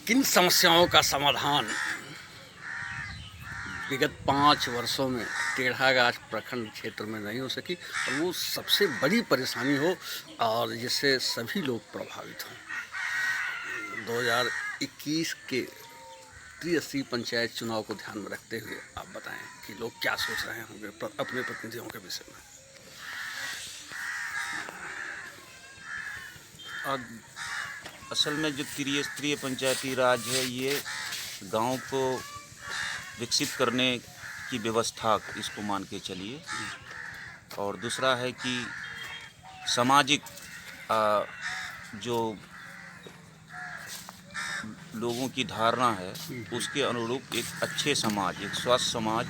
किन समस्याओं का समाधान विगत 5 वर्षों में टेढ़ागाछ प्रखंड क्षेत्र में नहीं हो सकी और वो सबसे बड़ी परेशानी हो और जिससे सभी लोग प्रभावित हों। 2021 के त्रिस्तरीय पंचायत चुनाव को ध्यान में रखते हुए आप बताएं कि लोग क्या सोच रहे होंगे अपने प्रतिनिधियों के विषय में। और असल में जो त्रिस्तरीय पंचायती राज है, ये गांव को विकसित करने की व्यवस्था इसको मान के चलिए। और दूसरा है कि सामाजिक जो लोगों की धारणा है उसके अनुरूप एक अच्छे समाज, एक स्वस्थ समाज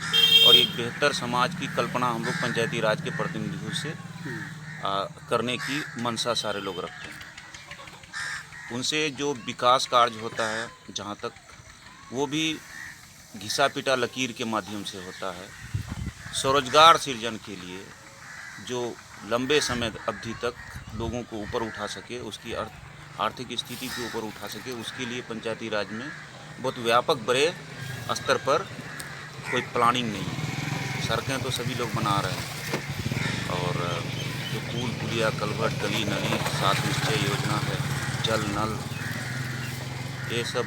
और एक बेहतर समाज की कल्पना हम लोग पंचायती राज के प्रतिनिधियों से करने की मंशा सारे लोग रखते हैं। उनसे जो विकास कार्य होता है जहाँ तक, वो भी घिसा पिटा लकीर के माध्यम से होता है। स्वरोजगार सृजन के लिए जो लंबे समय अवधि तक लोगों को ऊपर उठा सके, उसकी आर्थिक स्थिति के ऊपर उठा सके, उसके लिए पंचायती राज में बहुत व्यापक बड़े स्तर पर कोई प्लानिंग नहीं है। सड़कें तो सभी लोग बना रहे हैं और जो पुल पुलिया कलवर्ट गली नली 7 निश्चय योजना है, जल नल, ये सब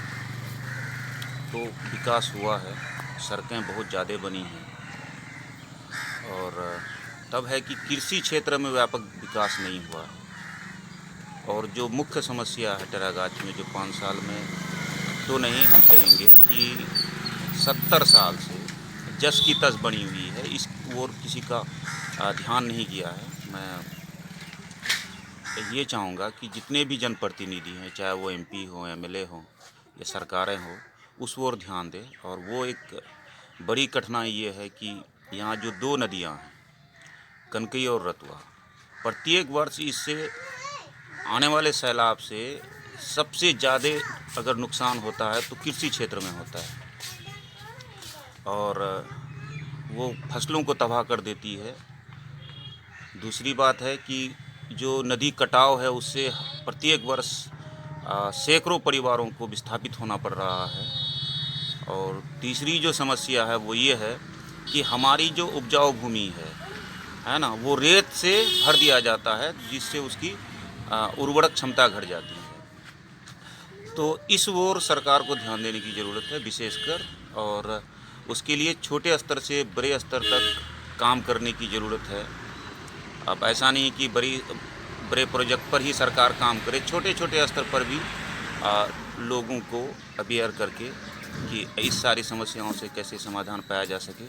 तो विकास हुआ है। सड़कें बहुत ज़्यादा बनी हैं और तब है कि कृषि क्षेत्र में व्यापक विकास नहीं हुआ। और जो मुख्य समस्या है टेढ़ागाछ में, जो 5 साल में तो नहीं, हम कहेंगे कि 70 साल से जस की तस बनी हुई है, इस ओर किसी का ध्यान नहीं किया है। मैं ये चाहूँगा कि जितने भी जनप्रतिनिधि हैं, चाहे वो MP हो, MLA हो या सरकारें हो, उस ओर ध्यान दें। और वो एक बड़ी कठिनाई ये है कि यहाँ जो 2 नदियाँ हैं, कनकई और रतुआ, प्रत्येक वर्ष इससे आने वाले सैलाब से सबसे ज़्यादा अगर नुकसान होता है तो कृषि क्षेत्र में होता है और वो फसलों को तबाह कर देती है। दूसरी बात है कि जो नदी कटाव है, उससे प्रत्येक वर्ष सैकड़ों परिवारों को विस्थापित होना पड़ रहा है। और तीसरी जो समस्या है वो ये है कि हमारी जो उपजाऊ भूमि है ना, वो रेत से भर दिया जाता है, जिससे उसकी उर्वरक क्षमता घट जाती है। तो इस ओर सरकार को ध्यान देने की ज़रूरत है विशेषकर, और उसके लिए छोटे स्तर से बड़े स्तर तक काम करने की ज़रूरत है। अब ऐसा नहीं कि बड़े प्रोजेक्ट पर ही सरकार काम करे, छोटे छोटे स्तर पर भी लोगों को अवेयर करके कि इस सारी समस्याओं से कैसे समाधान पाया जा सके,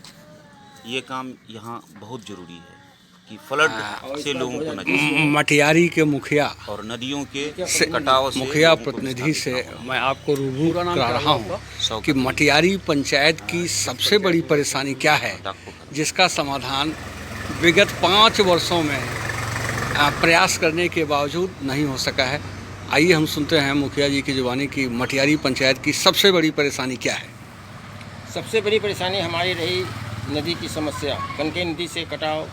ये काम यहाँ बहुत ज़रूरी है कि फ्लड से लोगों को न, मटियारी के मुखिया और नदियों के कटाव से मुखिया प्रतिनिधि से मैं आपको रूबरू करा रहा हूँ कि मटियारी पंचायत की सबसे बड़ी परेशानी क्या है, जिसका समाधान विगत 5 वर्षों में प्रयास करने के बावजूद नहीं हो सका है। आइए हम सुनते हैं मुखिया जी की जुबानी की मटियारी पंचायत की सबसे बड़ी परेशानी क्या है। सबसे बड़ी परेशानी हमारी रही नदी की समस्या। कनकई नदी से कटाव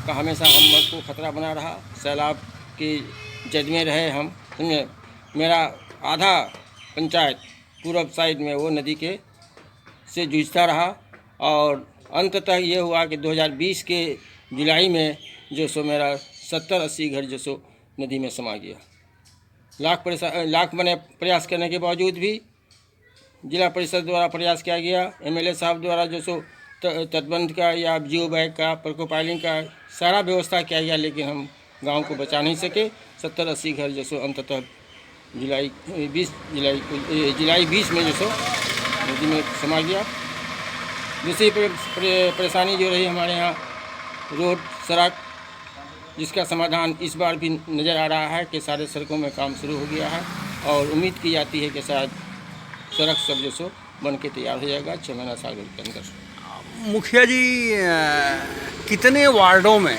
का हमेशा हम को खतरा बना रहा। सैलाब की जद में रहे हम। मेरा आधा पंचायत पूर्व साइड में वो नदी के से जूझता रहा और अंततः ये हुआ कि 2020 के जुलाई में जो सो मेरा 70-80 घर जो सो नदी में समा गया। लाख बने प्रयास करने के बावजूद भी जिला परिषद द्वारा प्रयास किया गया, MLA साहब द्वारा जो सो तटबंध का या जियो बैग का प्रोकोपाइलिंग का सारा व्यवस्था किया गया, लेकिन हम गांव को बचा नहीं सके। 70-80 घर जो सो अंततः जुलाई 20 में जो सो नदी में समा गया। दूसरी परेशानी जो रही हमारे यहाँ रोड सड़क, जिसका समाधान इस बार भी नज़र आ रहा है कि सारे सड़कों में काम शुरू हो गया है और उम्मीद की जाती है कि शायद सड़क सब जो सो बन के तैयार हो जाएगा 6 महीना साल भर के अंदर। मुखिया जी, कितने वार्डों में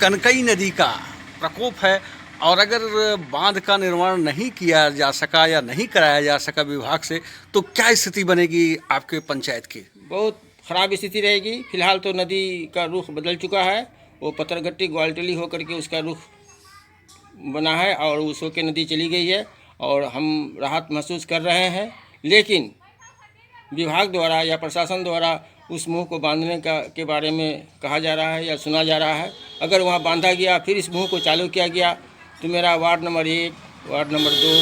कनकई नदी का प्रकोप है, और अगर बांध का निर्माण नहीं किया जा सका या नहीं कराया जा सका विभाग से, तो क्या स्थिति बनेगी आपके पंचायत की? बहुत ख़राब स्थिति रहेगी। फिलहाल तो नदी का रुख बदल चुका है, वो पत्थरगट्टी ग्वालटली होकर के उसका रुख बना है और उस होकर नदी चली गई है और हम राहत महसूस कर रहे हैं। लेकिन विभाग द्वारा या प्रशासन द्वारा उस मुंह को बांधने के बारे में कहा जा रहा है या सुना जा रहा है। अगर वहाँ बांधा गया फिर इस मुंह को चालू किया गया तो मेरा ward number 1, ward number 2,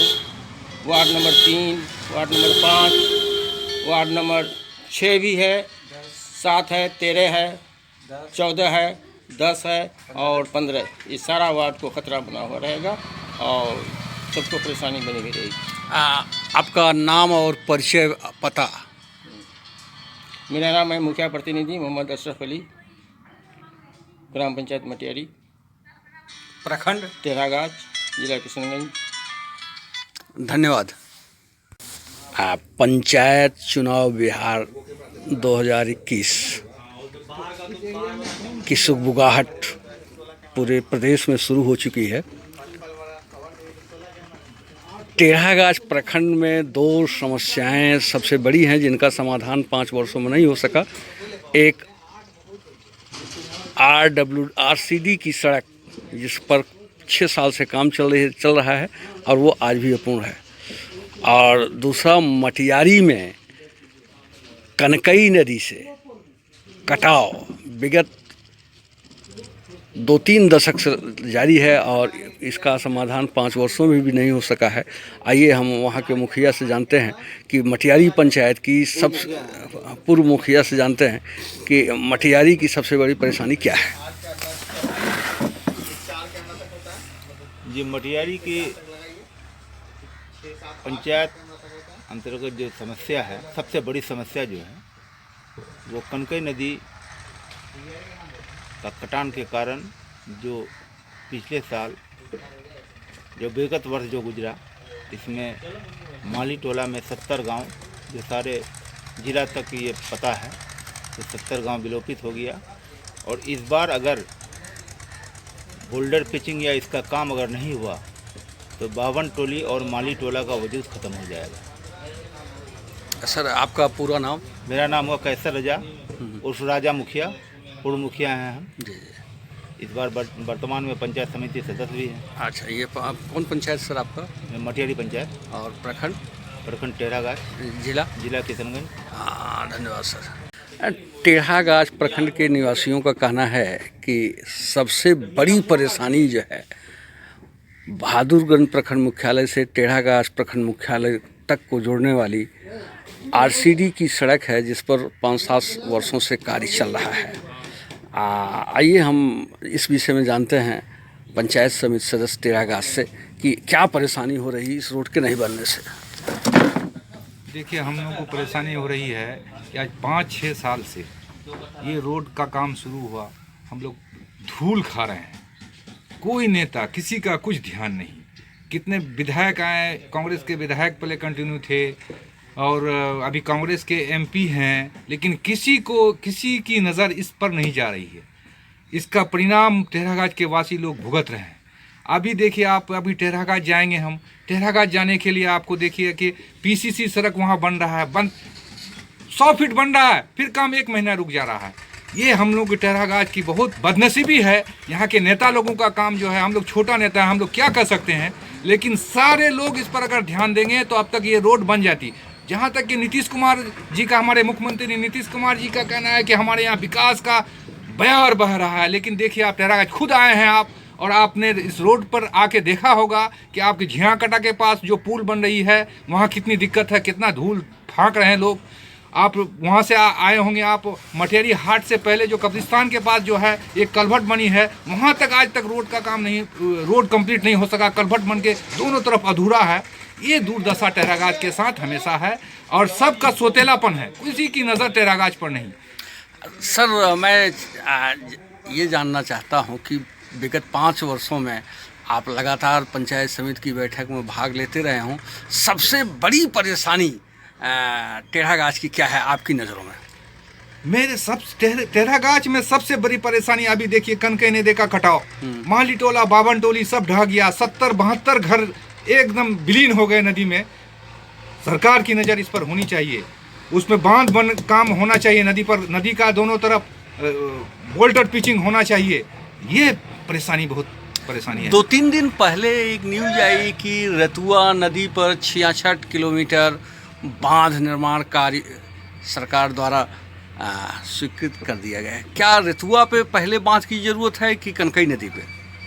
ward number 3, ward number 5, ward number 6 भी है, 7 है, 13 है, 14 है, 10 है और 15, इस सारा वार्ड को खतरा बना हुआ रहेगा और सबको परेशानी बनी हुई रहेगी। आपका नाम और परिचय पता? मेरा नाम है मुखिया प्रतिनिधि मोहम्मद अशरफ अली, ग्राम पंचायत मटियारी, प्रखंड टेढ़ागाछ, जिला किशनगंज। धन्यवाद। पंचायत चुनाव बिहार 2021 की सुगबुगाहट पूरे प्रदेश में शुरू हो चुकी है। टेढ़ागाछ प्रखंड में 2 समस्याएं सबसे बड़ी हैं जिनका समाधान 5 वर्षों में नहीं हो सका। एक RCD की सड़क जिस पर 6 साल से काम चल रहा है और वो आज भी अपूर्ण है, और दूसरा मटियारी में कनकई नदी से कटाव विगत 2-3 दशक से जारी है और इसका समाधान 5 वर्षों में भी नहीं हो सका है। आइए हम वहाँ के मुखिया से जानते हैं कि मटियारी पंचायत की पूर्व मुखिया से जानते हैं कि मटियारी की सबसे बड़ी परेशानी क्या है। ये मटियारी की पंचायत अंतर्गत जो समस्या है, सबसे बड़ी समस्या जो है वो कनकई नदी का कटान के कारण जो पिछले साल जो विगत वर्ष जो गुजरा, इसमें माली टोला में 70 गांव, जो सारे जिला तक ये पता है, तो 70 गांव विलोपित हो गया। और इस बार अगर बोल्डर पिचिंग या इसका काम अगर नहीं हुआ तो 52 टोली और माली टोला का वजूद ख़त्म हो जाएगा। सर आपका पूरा नाम? मेरा नाम हुआ कैसर रजा उर्फ राजा मुखिया, पूर्व मुखिया हैं हम। जी। इस बार वर्तमान में पंचायत समिति सदस्य भी हैं। अच्छा, ये कौन पंचायत सर आपका? मटियारी पंचायत। और प्रखंड? प्रखंड टेढ़ागाछ, जिला किशनगंज। हाँ, धन्यवाद सर। टेढ़ागाछ प्रखंड के निवासियों का कहना है कि सबसे बड़ी परेशानी जो है बहादुरगंज प्रखंड मुख्यालय से टेढ़ागाछ प्रखंड मुख्यालय तक को जोड़ने वाली RCD की सड़क है, जिस पर 5-7 वर्षों से कार्य चल रहा है। आइए हम इस विषय में जानते हैं पंचायत समिति सदस्य टेढ़ागाछ से कि क्या परेशानी हो रही इस रोड के नहीं बनने से। देखिए, हम लोगों को परेशानी हो रही है कि आज 5-6 साल से ये रोड का काम शुरू हुआ, हम लोग धूल खा रहे हैं। कोई नेता, किसी का कुछ ध्यान नहीं। कितने विधायक आए, कांग्रेस के विधायक पहले कंटिन्यू थे और अभी कांग्रेस के MP हैं, लेकिन किसी की नज़र इस पर नहीं जा रही है। इसका परिणाम टेढ़ागाछ के वासी लोग भुगत रहे हैं। अभी देखिए, आप अभी टेढ़ागाछ जाएंगे, हम टेढ़ागाछ जाने के लिए आपको देखिए कि PCC सड़क वहाँ बन रहा है, 100 फीट बन रहा है, फिर काम 1 महीना रुक जा रहा है। ये हम लोग टेढ़ागाछ की बहुत बदनसीबी है। यहाँ के नेता लोगों का काम जो है, हम लोग छोटा नेता है, हम लोग क्या कर सकते हैं, लेकिन सारे लोग इस पर अगर ध्यान देंगे तो अब तक ये रोड बन जाती। जहाँ तक कि नीतीश कुमार जी का, हमारे मुख्यमंत्री नीतीश कुमार जी का कहना है कि हमारे यहाँ विकास का बयार बह रहा है, लेकिन देखिए आप टेढ़ागाछ खुद आए हैं आप, और आपने इस रोड पर आके देखा होगा कि आपके झियाकटा के पास जो पुल बन रही है वहाँ कितनी दिक्कत है, कितना धूल फाँक रहे हैं लोग। आप वहाँ से आए होंगे, आप मटियारी हाट से पहले जो कब्रिस्तान के पास जो है एक कलभट बनी है, वहाँ तक आज तक रोड का काम नहीं, रोड कंप्लीट नहीं हो सका, कलभट बन के दोनों तरफ अधूरा है। ये दुर्दशा टेढ़ागाछ के साथ हमेशा है और सबका सोतेलापन है, किसी की नज़र टेढ़ागाछ पर नहीं। सर मैं ये जानना चाहता हूँ कि विगत 5 वर्षों में आप लगातार पंचायत समिति की बैठक में भाग लेते रहे हों, सबसे बड़ी परेशानी टेढ़ागाछ की क्या है आपकी नज़रों में? मेरे टेढ़ागाछ में सबसे बड़ी परेशानी अभी देखिए कनकई नदी का कटाव, माली टोला, 52 टोली सब ढह गया, 70-72 घर एकदम विलीन हो गए नदी में। सरकार की नज़र इस पर होनी चाहिए, उसमें बांध बन काम होना चाहिए नदी पर, नदी का दोनों तरफ बोल्टर पिचिंग होना चाहिए। ये परेशानी बहुत परेशानी है। 2-3 दिन पहले एक न्यूज आई कि रतुआ नदी पर 66 किलोमीटर बांध निर्माण कार्य सरकार द्वारा स्वीकृत कर दिया गया है। क्या रतुआ पे पहले बांध की जरूरत है कि कनकई नदी पे?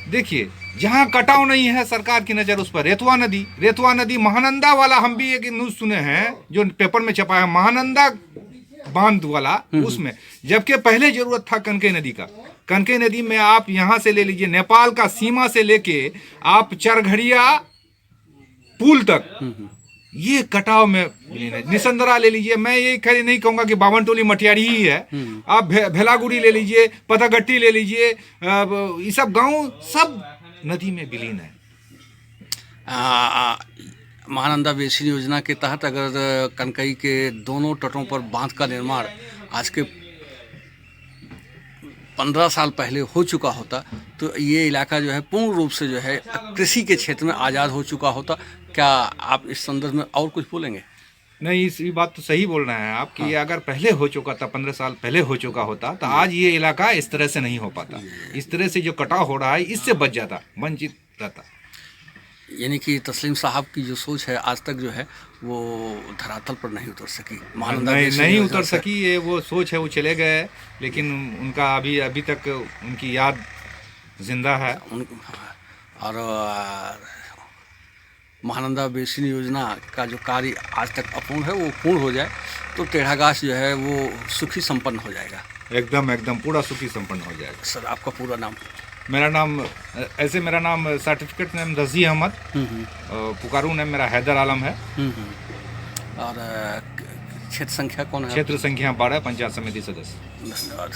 देखिए, जहाँ कटाव नहीं है सरकार की नज़र उस पर रेतवा नदी महानंदा वाला, हम भी एक न्यूज़ सुने हैं जो पेपर में छपा है, महानंदा बांध वाला, उसमें, जबकि पहले जरूरत था कनकई नदी का। कनकई नदी में आप यहाँ से ले लीजिए, नेपाल का सीमा से लेके आप चरघड़िया पुल तक ये कटाव में विलीन है। निसंदरा ले लीजिए, मैं ये खैर नहीं कहूँगा कि बावनटोली मटियारी ही है, आप भेलागुड़ी ले लीजिए, पतागट्टी ले लीजिए, ये सब गांव सब नदी में विलीन है। महानंदा बेसिन योजना के तहत अगर कनकई के दोनों तटों पर बांध का निर्माण आज के 15 साल पहले हो चुका होता तो ये इलाका जो है पूर्ण रूप से जो है कृषि के क्षेत्र में आज़ाद हो चुका होता। क्या आप इस संदर्भ में और कुछ बोलेंगे? नहीं, इस बात तो सही बोल रहे हैं आप कि अगर पहले हो चुका था, 15 साल पहले हो चुका होता तो आज ये इलाका इस तरह से नहीं हो पाता। इस तरह से जो कटाव हो रहा है इससे बच जाता, वंचित रहता। यानी कि तस्लीम साहब की जो सोच है आज तक जो है वो धरातल पर नहीं उतर सकी, नहीं उतर सकी। ये वो सोच है, वो चले गए, लेकिन उनका अभी तक उनकी याद जिंदा है। और महानंदा बेसिन योजना का जो कार्य आज तक अपूर्ण है वो पूर्ण हो जाए तो टेढ़ागाछ जो है वो सुखी संपन्न हो जाएगा। एकदम पूरा सुखी संपन्न हो जाएगा। सर, आपका पूरा नाम? मेरा नाम सर्टिफिकेट नेम रज़ी अहमद, पुकारू नेम मेरा हैदर आलम है। और क्षेत्र संख्या कौन है? क्षेत्र संख्या 12, पंचायत समिति सदस्य। धन्यवाद।